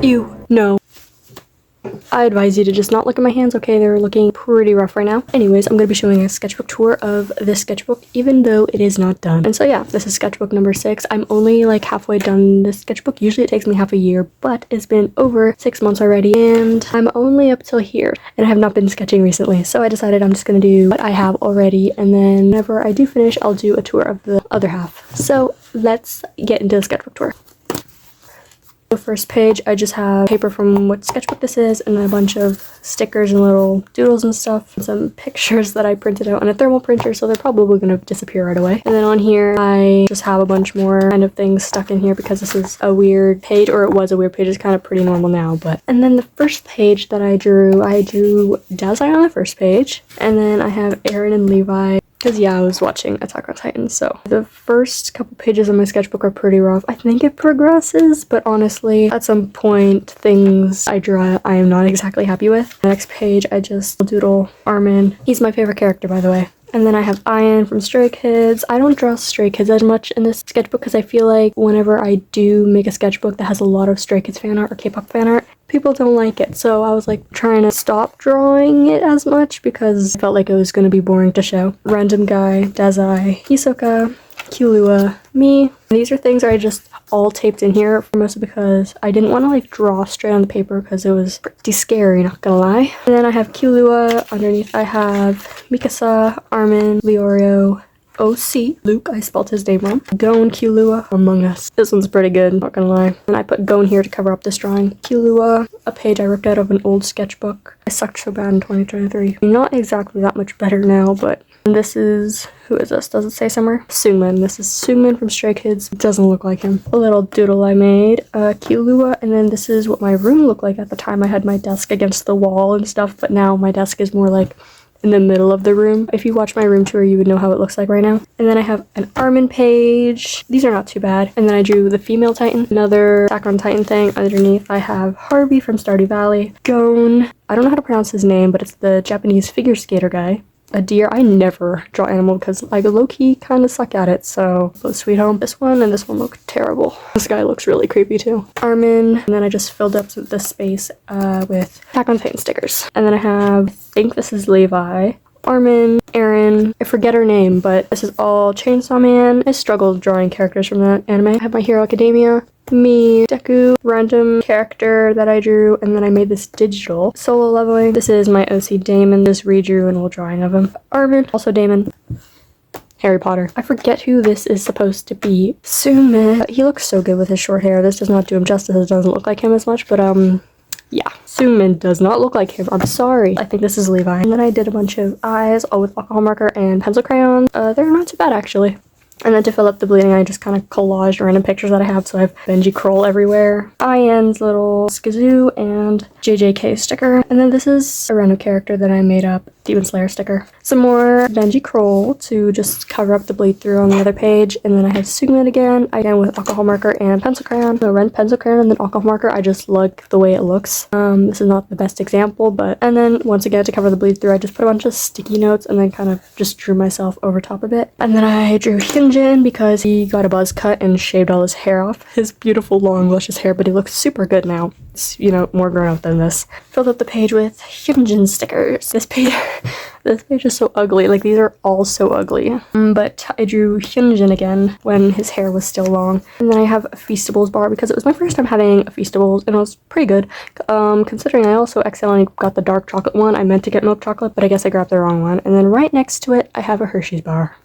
Ew, no. I advise you to just not look at my hands, okay? They're looking pretty rough right now. Anyways, I'm going to be showing a sketchbook tour of this sketchbook, even though it is not done. And so yeah, this is sketchbook number 6. I'm only like halfway done this sketchbook. Usually it takes me half a year, but it's been over 6 months already, and I'm only up till here, and I have not been sketching recently. So I decided I'm just going to do what I have already, and then whenever I do finish, I'll do a tour of the other half. So let's get into the sketchbook tour. The first page, I just have paper from what sketchbook this is, and then a bunch of stickers and little doodles and stuff, and some pictures that I printed out on a thermal printer, so they're probably going to disappear right away. And then on here, I just have a bunch more kind of things stuck in here because this is a weird page, or it was a weird page. It's kind of pretty normal now, but. And then the first page that I drew Dazai on the first page, and then I have Aaron and Levi. Because yeah, I was watching Attack on Titan, so the first couple pages of my sketchbook are pretty rough. I think it progresses, but honestly, at some point, things I draw I am not exactly happy with. The next page, I just doodle Armin. He's my favorite character, by the way. And then I have Ian from Stray Kids. I don't draw Stray Kids as much in this sketchbook because I feel like whenever I do make a sketchbook that has a lot of Stray Kids fan art or K-pop fan art, people don't like it. So I was like trying to stop drawing it as much because I felt like it was going to be boring to show. Random Guy, Dazai, Hisoka, Helloooo, me. These are things I just all taped in here, mostly because I didn't want to like draw straight on the paper because it was pretty scary, not gonna lie. And then I have Helloooo. Underneath I have Mikasa, Armin, Leorio, OC, Luke, I spelled his name wrong, Gon, Helloooo, Among Us. This one's pretty good, not gonna lie. And I put Gon here to cover up this drawing. Helloooo, a page I ripped out of an old sketchbook. I sucked so bad in 2023. Not exactly that much better now, but this is, who is this? Does it say somewhere? Seungmin. This is Seungmin from Stray Kids. It doesn't look like him. A little doodle I made, Helloooo, and then this is what my room looked like at the time. I had my desk against the wall and stuff, but now my desk is more like in the middle of the room. If you watch my room tour, you would know how it looks like right now. And then I have an Armin page. These are not too bad. And then I drew the female Titan, another Attack on Titan thing. Underneath, I have Harvey from Stardew Valley. Gon, I don't know how to pronounce his name, but it's the Japanese figure skater guy. A deer. I never draw animal because I low-key kind of suck at it, so Sweet Home. This one and this one look terrible. This guy looks really creepy too. Armin, and then I just filled up the space with Attack on Titan stickers. And then I have, I think this is Levi, Armin, Aaron, I forget her name, but this is all Chainsaw Man. I struggled drawing characters from that anime. I have My Hero Academia, me, Deku, random character that I drew, and then I made this digital solo leveling. This is my OC Damon. Just redrew an old drawing of him. Armin, also Damon. Harry Potter. I forget who this is supposed to be. Seungmin. He looks so good with his short hair. This does not do him justice. It doesn't look like him as much, but yeah. Seungmin does not look like him. I'm sorry. I think this is Levi. And then I did a bunch of eyes, all with alcohol marker and pencil crayon. They're not too bad, actually. And then to fill up the bleeding, I just kind of collaged random pictures that I have. So I have Benji Kroll everywhere, Ian's little Skazoo, and JJK sticker. And then this is a random character that I made up, Demon Slayer sticker. Some more Benji Kroll to just cover up the bleed through on the other page. And then I have Seungmin again with alcohol marker and pencil crayon. So red pencil crayon and then alcohol marker. I just like the way it looks. This is not the best example, but, and then once again to cover the bleed through, I just put a bunch of sticky notes and then kind of just drew myself over top of it. And then I drew Hyunjin because he got a buzz cut and shaved all his hair off. His beautiful long luscious hair, but he looks super good now. It's, you know, more grown up than this. Filled up the page with Hyunjin stickers. This page is so ugly. Like, these are all so ugly. But I drew Hyunjin again when his hair was still long. And then I have a Feastables bar because it was my first time having a Feastables and it was pretty good. Considering I also accidentally got the dark chocolate one. I meant to get milk chocolate, but I guess I grabbed the wrong one. And then right next to it, I have a Hershey's bar.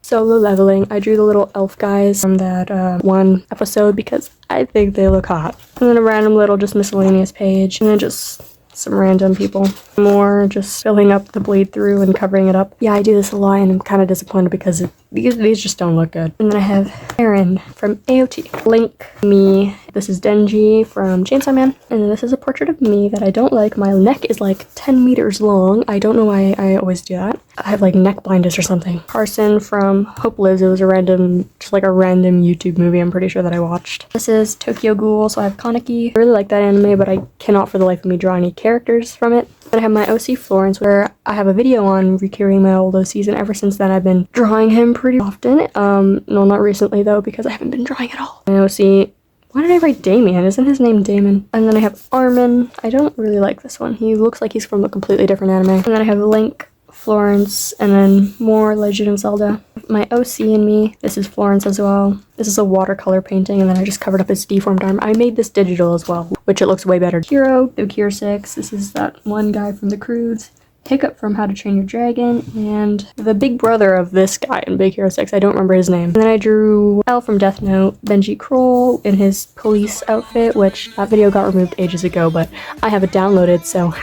Solo leveling. I drew the little elf guys from that one episode because I think they look hot. And then a random little just miscellaneous page. And then just some random people. More just filling up the bleed through and covering it up. Yeah, I do this a lot and I'm kind of disappointed because these just don't look good. And then I have Aaron from AOT. Link, me. This is Denji from Chainsaw Man. And then this is a portrait of me that I don't like. My neck is like 10 meters long. I don't know why I always do that. I have like neck blindness or something. Carson from Hope Lives. It was a random, just like a random YouTube movie I'm pretty sure that I watched. This is Tokyo Ghoul, so I have Kaneki. I really like that anime, but I cannot for the life of me draw any characters from it. Then I have my OC Florence, where I have a video on recreating my old OCs, and ever since then I've been drawing him pretty often. No, not recently though, because I haven't been drawing at all. My OC Why did I write Damien? Isn't his name Damon? And then I have Armin. I don't really like this one. He looks like he's from a completely different anime. And then I have Link, Florence, and then more Legend of Zelda. My OC and me. This is Florence as well. This is a watercolor painting, and then I just covered up his deformed arm. I made this digital as well, which it looks way better. Hero, Big Hero 6. This is that one guy from the Croods. Hiccup from How to Train Your Dragon, and the big brother of this guy in Big Hero 6. I don't remember his name. And then I drew L from Death Note, Benji Kroll in his police outfit, which that video got removed ages ago, but I have it downloaded, so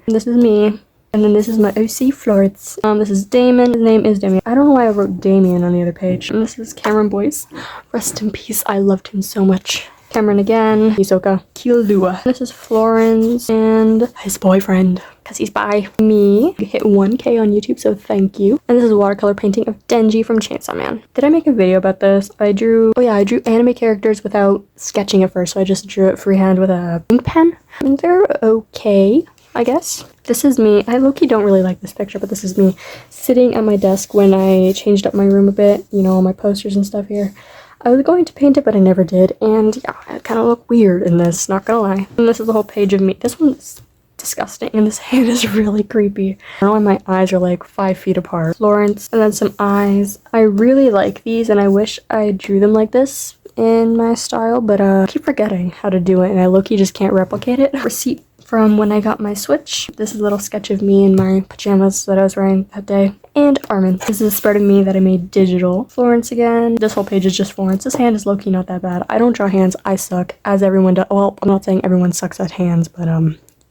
This is me. And then this is my OC, Florence. This is Damon. His name is Damien. I don't know why I wrote Damien on the other page. And this is Cameron Boyce. Rest in peace. I loved him so much. Cameron again. Hisoka. Killua. This is Florence and his boyfriend, because he's bi. Me. Hit 1K on YouTube, so thank you. And this is a watercolor painting of Denji from Chainsaw Man. Did I make a video about this? I drew anime characters without sketching at first, so I just drew it freehand with a ink pen. And they're okay, I guess. This is me. I low-key don't really like this picture, but this is me sitting at my desk when I changed up my room a bit, you know, all my posters and stuff here. I was going to paint it, but I never did, and yeah, I kind of look weird in this, not gonna lie. And this is the whole page of me. This one's disgusting, and this hand is really creepy. I don't know why my eyes are like 5 feet apart. Florence, and then some eyes. I really like these, and I wish I drew them like this in my style, but I keep forgetting how to do it, and I low-key just can't replicate it. Receipt from when I got my Switch. This is a little sketch of me in my pajamas that I was wearing that day. And Armin. This is a spread of me that I made digital. Florence again. This whole page is just Florence. This hand is low-key not that bad. I don't draw hands. I suck, as everyone does. Well, I'm not saying everyone sucks at hands, but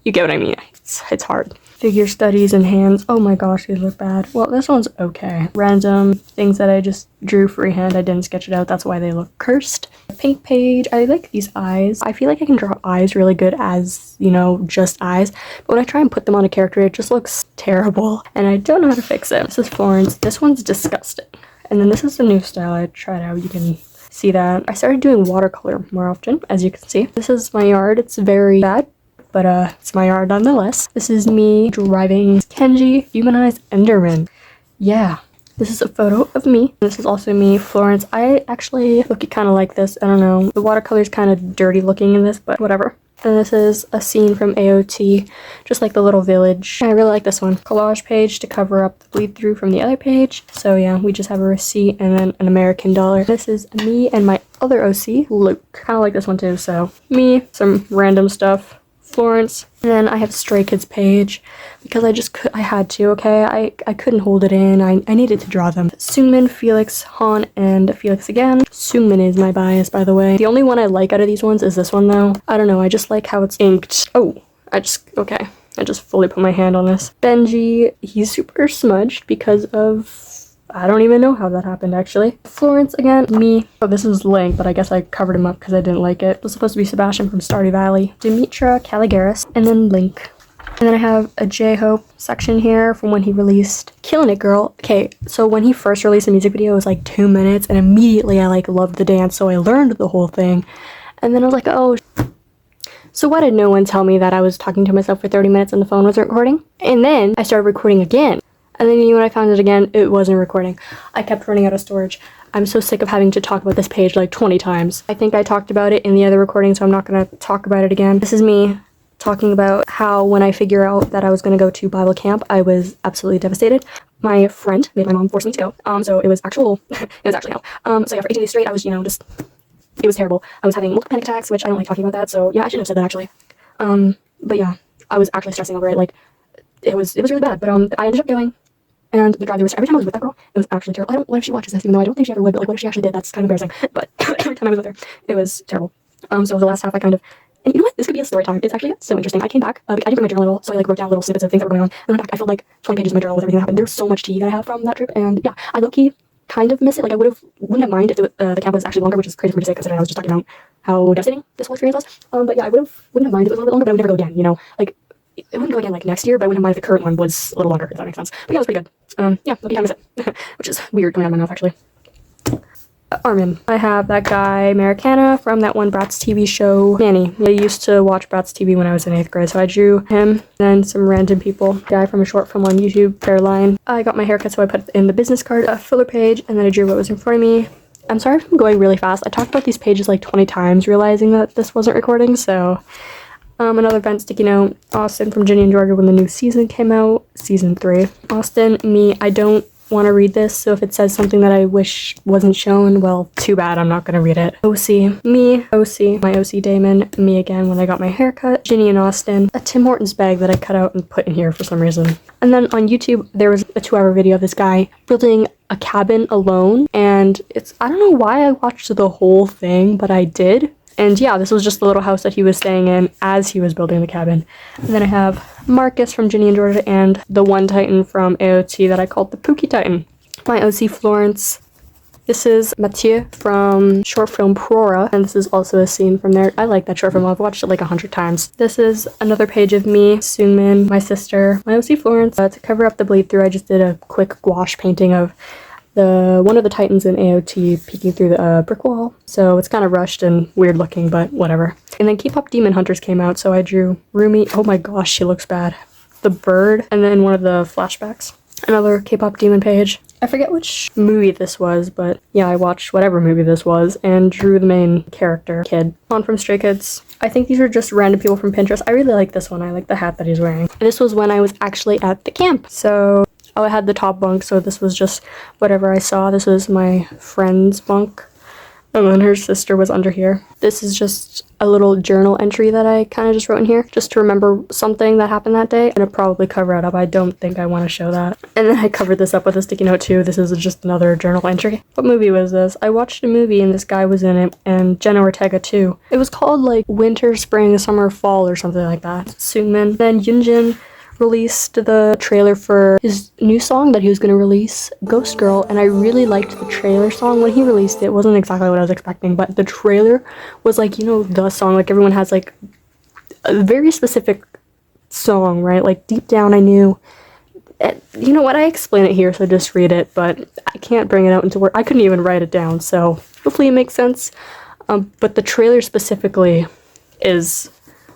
you get what I mean. It's hard. Figure studies and hands. Oh my gosh, these look bad. Well, this one's okay. Random things that I just drew freehand. I didn't sketch it out. That's why they look cursed. Pink page. I like these eyes. I feel like I can draw eyes really good as, you know, just eyes. But when I try and put them on a character, it just looks terrible. And I don't know how to fix it. This is Florence. This one's disgusting. And then this is the new style I tried out. You can see that. I started doing watercolor more often, as you can see. This is my yard. It's very bad, but it's my yard nonetheless. This is me driving Kenji, humanized Enderman. Yeah. This is a photo of me. This is also me, Florence. I actually look kind of like this. I don't know. The watercolor's kind of dirty looking in this, but whatever. And this is a scene from AOT, just like the little village. I really like this one. Collage page to cover up the bleed through from the other page. So yeah, we just have a receipt and then an American dollar. This is me and my other OC, Luke. Kind of like this one too. So me, some random stuff. Florence, and then I have Stray Kids page because I had to, okay? I couldn't hold it in. I needed to draw them. Seungmin, Felix, Han, and Felix again. Seungmin is my bias, by the way. The only one I like out of these ones is this one, though. I don't know, I just like how it's inked. Oh, I just fully put my hand on this. Benji, he's super smudged because of... I don't even know how that happened, actually. Florence again, me. Oh, this is Link, but I guess I covered him up because I didn't like it. It was supposed to be Sebastian from Stardew Valley. Demetra, Caligaris, and then Link. And then I have a J-Hope section here from when he released Killin' It Girl. Okay, so when he first released a music video, it was like 2 minutes, and immediately I like loved the dance, so I learned the whole thing. And then I was like, oh, so why did no one tell me that I was talking to myself for 30 minutes and the phone wasn't recording? And then I started recording again. And then when I found it again, it wasn't recording. I kept running out of storage. I'm so sick of having to talk about this page like 20 times. I think I talked about it in the other recording, so I'm not going to talk about it again. This is me talking about how when I figured out that I was going to go to Bible camp, I was absolutely devastated. My friend made my mom force me to go. So it was actually hell. So yeah, for 18 days straight, I was, it was terrible. I was having multiple panic attacks, which I don't like talking about that. So yeah, I shouldn't have said that actually. But yeah, I was actually stressing over it. Like, it was really bad. But I ended up going. And the drive-through was, every time I was with that girl, it was actually terrible. What if she watches this, even though I don't think she ever would, but like, what if she actually did? That's kind of embarrassing. But every time I was with her, it was terrible. So the last half and you know what? This could be a story time. It's actually so interesting. I came back, I didn't bring my journal at all, so I like wrote down little snippets of things that were going on. And then back, I filled like 20 pages of my journal with everything that happened. There's so much tea that I have from that trip, and yeah, I low-key kind of miss it. Like, I wouldn't have minded if the camp was actually longer, which is crazy for me to say, considering I was just talking about how devastating this whole experience was. But yeah, I wouldn't have minded if it was a little bit longer, but I would never go again, you know? Like, it wouldn't go again like next year, but I wouldn't mind if the current one was a little longer, if that makes sense. But yeah, it was pretty good. Yeah, look, I miss it. Which is weird coming out of my mouth, actually. Armin. I have that guy, Americana, from that one Bratz TV show, Nanny. I used to watch Bratz TV when I was in 8th grade, so I drew him, then some random people. Guy from a short film on YouTube, Caroline. I got my haircut, so I put in the business card, a filler page, and then I drew what was in front of me. I'm sorry if I'm going really fast. I talked about these pages like 20 times, realizing that this wasn't recording, so... another event sticky note, Austin from Ginny and Georgia when the new season came out, season 3. Austin, me, I don't want to read this, so if it says something that I wish wasn't shown, well, too bad, I'm not going to read it. OC, me, OC, my OC Damon, me again when I got my haircut, Ginny and Austin, a Tim Hortons bag that I cut out and put in here for some reason. And then on YouTube, there was a 2-hour video of this guy building a cabin alone, and I don't know why I watched the whole thing, but I did. And yeah, this was just the little house that he was staying in as he was building the cabin. And then I have Marcus from Ginny and Georgia and the one Titan from AOT that I called the Pookie Titan. My OC Florence. This is Mathieu from short film Prora, and this is also a scene from there. I like that short film. I've watched it like 100 times. This is another page of me, Soongmin, my sister, my OC Florence. To cover up the bleed through, I just did a quick gouache painting of one of the Titans in AOT peeking through the brick wall, so it's kind of rushed and weird looking, but whatever. And then K-pop Demon Hunters came out, so I drew Rumi. Oh my gosh, she looks bad. The bird, and then one of the flashbacks. Another K-pop Demon page. I forget which movie this was, but yeah, I watched whatever movie this was and drew the main character, kid. On from Stray Kids. I think these are just random people from Pinterest. I really like this one. I like the hat that he's wearing. This was when I was actually at the camp, so... Oh, I had the top bunk, so this was just whatever I saw. This was my friend's bunk, and then her sister was under here. This is just a little journal entry that I kind of just wrote in here, just to remember something that happened that day. I'm gonna probably cover it up. I don't think I want to show that. And then I covered this up with a sticky note too. This is just another journal entry. What movie was this? I watched a movie and this guy was in it, and Jenna Ortega too. It was called like Winter, Spring, Summer, Fall or something like that. Soongmin. Then Yoonjin released the trailer for his new song that he was going to release, Ghost Girl, and I really liked the trailer song when he released it. It wasn't exactly what I was expecting, but the trailer was like, you know, the song, like everyone has like a very specific song, right? Like deep down I knew, you know what, I explain it here, so just read it, but I can't bring it out into work. I couldn't even write it down, so hopefully it makes sense. But the trailer specifically is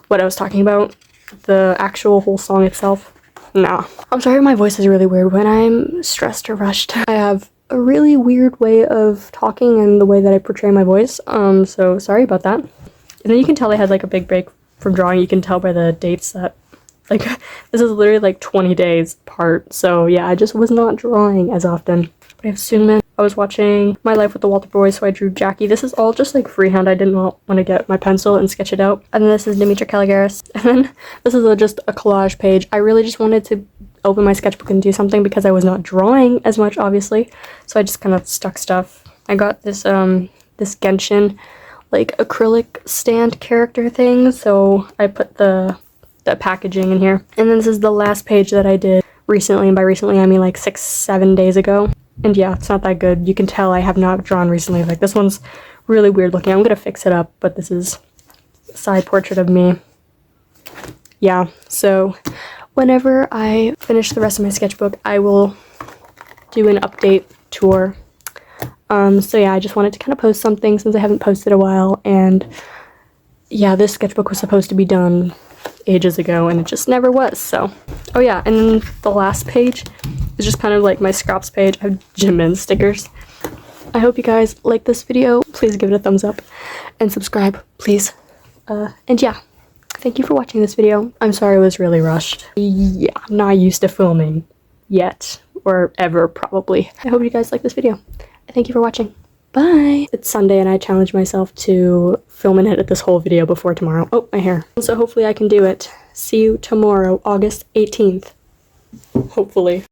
what I was talking about. The actual whole song itself, nah. I'm sorry my voice is really weird when I'm stressed or rushed. I have a really weird way of talking and the way that I portray my voice, so sorry about that. And then you can tell I had like a big break from drawing. You can tell by the dates that, like, this is literally like 20 days apart, so yeah, I just was not drawing as often. But I have Soongmin. I was watching My Life with the Walter Boys, so I drew Jackie. This is all just like freehand. I didn't want to get my pencil and sketch it out. And then this is Dimitra Caligaris. And then this is just a collage page. I really just wanted to open my sketchbook and do something because I was not drawing as much, obviously. So I just kind of stuck stuff. I got this this Genshin like acrylic stand character thing, so I put the packaging in here. And then this is the last page that I did recently, and by recently I mean like 6-7 days ago. And yeah, it's not that good. You can tell I have not drawn recently. Like, this one's really weird looking. I'm gonna fix it up, but this is a side portrait of me. Yeah, so whenever I finish the rest of my sketchbook, I will do an update tour. So yeah, I just wanted to kind of post something since I haven't posted a while, and yeah, this sketchbook was supposed to be done ages ago and it just never was, so. Oh yeah, and then the last page is just kind of like my scraps page. I have Jimin stickers. I hope you guys like this video. Please give it a thumbs up and subscribe, please. And yeah, thank you for watching this video. I'm sorry it was really rushed. Yeah, I'm not used to filming yet, or ever probably. I hope you guys like this video. Thank you for watching. Bye! It's Sunday and I challenged myself to film and edit this whole video before tomorrow. Oh, my hair. So hopefully I can do it. See you tomorrow, August 18th. Hopefully.